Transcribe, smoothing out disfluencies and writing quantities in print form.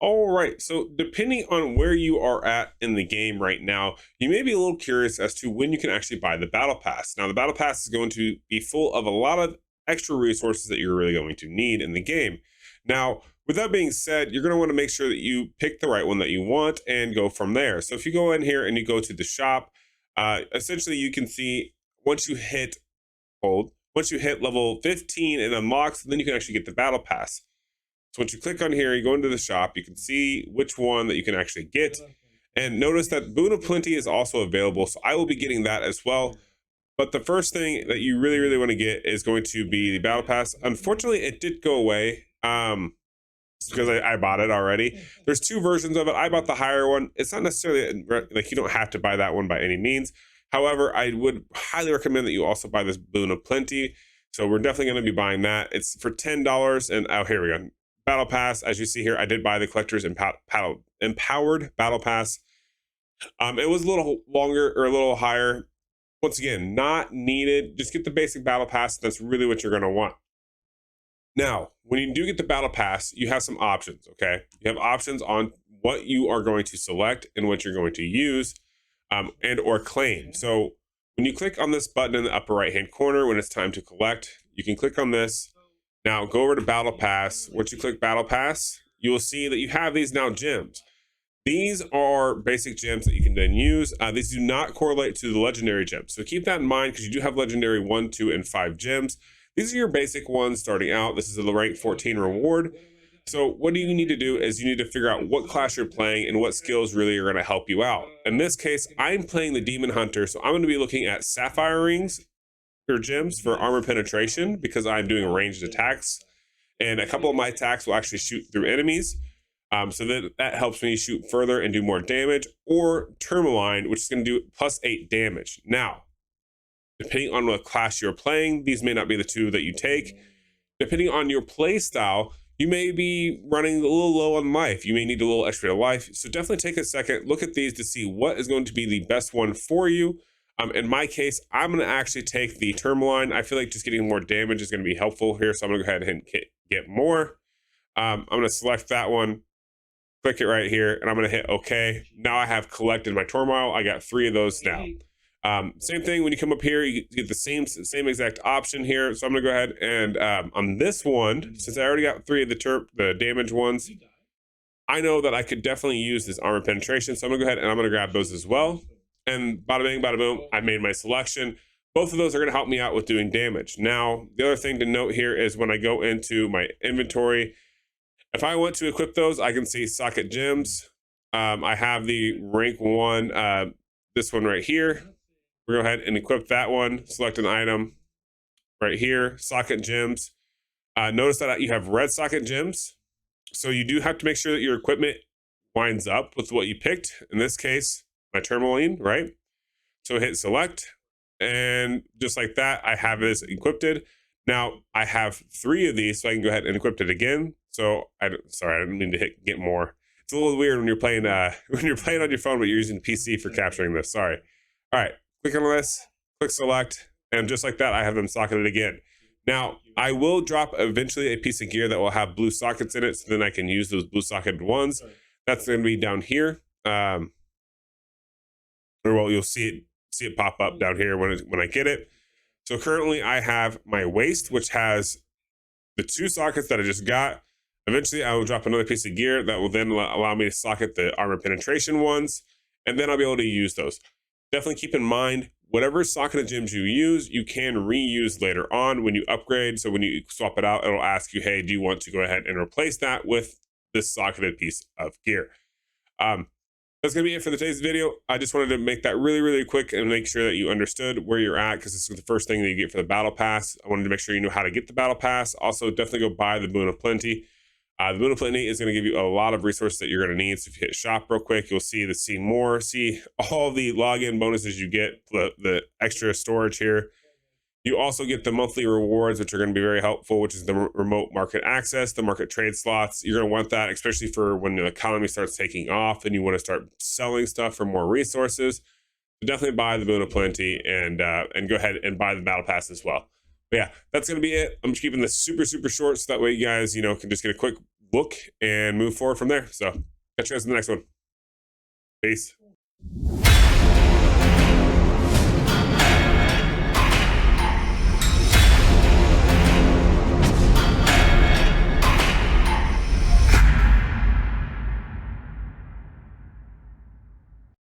All right, so depending on where you are at in the game right now, you may be a little curious as to when you can actually buy the Battle Pass. Now, the Battle Pass is going to be full of a lot of extra resources that you're really going to need in the game. Now, with that being said, you're going to want to make sure that you pick the right one that you want and go from there. So if you go in here and you go to the shop, essentially you can see once you hit level 15 and unlocks, then you can actually get the Battle Pass. So once you click on here, you go into the shop, you can see which one that you can actually get. And notice that Boon of Plenty is also available. So I will be getting that as well. But the first thing that you really want to get is going to be the Battle Pass. Unfortunately, it did go away because I bought it already. There's two versions of it. I bought the higher one. It's not necessarily like you don't have to buy that one by any means. However, I would highly recommend that you also buy this Boon of Plenty. So we're definitely going to be buying that. It's for $10. And oh, here we go. Battle Pass, as you see here, I did buy the Collector's Empowered Battle Pass. It was a little longer or a little higher. Once again, not needed. Just get the basic Battle Pass. That's really what you're going to want. Now, when you do get the Battle Pass, you have some options, okay? You have options on what you are going to select and what you're going to use and or claim. So when you click on this button in the upper right-hand corner, when it's time to collect, you can click on this. Now go over to Battle Pass. Once you click Battle Pass, you will see that you have these now gems. These are basic gems that you can then use. These do not correlate to the legendary gems. So keep that in mind because you do have legendary 1, 2, and 5 gems. These are your basic ones starting out. This is the rank 14 reward. So what do you need to do is you need to figure out what class you're playing and what skills really are going to help you out. In this case, I'm playing the Demon Hunter. So I'm going to be looking at Sapphire Rings, gems for armor penetration because I'm doing ranged attacks, and a couple of my attacks will actually shoot through enemies, so that helps me shoot further and do more damage. Or Tourmaline, which is going to do +8 damage. Now, depending on what class you're playing, these may not be the two that you take. Depending on your play style, you may be running a little low on life. You may need a little extra life. So definitely take a second, look at these to see what is going to be the best one for you. In my case, I'm going to actually take the Tourmaline. I feel like just getting more damage is going to be helpful here. So I'm going to go ahead and get more. I'm going to select that one, click it right here, and I'm going to hit OK. Now I have collected my Tourmaline. I got 3 of those now. Same thing when you come up here, you get the same exact option here. So I'm going to go ahead and on this one, since I already got 3 of the damage ones, I know that I could definitely use this armor penetration. So I'm going to go ahead and I'm going to grab those as well. And bada bing, bada boom, I made my selection. Both of those are going to help me out with doing damage. Now, the other thing to note here is when I go into my inventory, if I want to equip those, I can see socket gems. I have the rank 1, this one right here. We'll go ahead and equip that one, select an item right here, socket gems. Notice that you have red socket gems. So you do have to make sure that your equipment lines up with what you picked. In this case, my Tourmaline, right? So hit select, and just like that, I have this equipped. Now I have 3 of these, so I can go ahead and equip it again. So sorry, I didn't mean to get more. It's a little weird when you're playing on your phone, but you're using PC for capturing this. Sorry. All right, click on this, click select, and just like that, I have them socketed again. Now I will drop eventually a piece of gear that will have blue sockets in it, so then I can use those blue socketed ones. That's going to be down here. Or well, you'll see it pop up down here when I get it. So currently I have my waist, which has the 2 sockets that I just got. Eventually I will drop another piece of gear that will then allow me to socket the armor penetration ones, and then I'll be able to use those. Definitely keep in mind, whatever socketed gems you use, you can reuse later on when you upgrade. So when you swap it out, it'll ask you, hey, do you want to go ahead and replace that with this socketed piece of gear? That's going to be it for today's video. I just wanted to make that really quick and make sure that you understood where you're at, because this is the first thing that you get for the Battle Pass. I wanted to make sure you know how to get the Battle Pass. Also, definitely go buy the Boon of Plenty. The Boon of Plenty is going to give you a lot of resources that you're going to need. So if you hit shop real quick, you'll see more, see all the login bonuses you get, the extra storage here. You also get the monthly rewards, which are going to be very helpful, which is the remote market access, the market trade slots. You're going to want that, especially for when the economy starts taking off and you want to start selling stuff for more resources. So definitely buy the Boon of Plenty and go ahead and buy the Battle Pass as well. But yeah, that's going to be it. I'm just keeping this super short, so that way you guys, can just get a quick look and move forward from there. So catch you guys in the next one. Peace.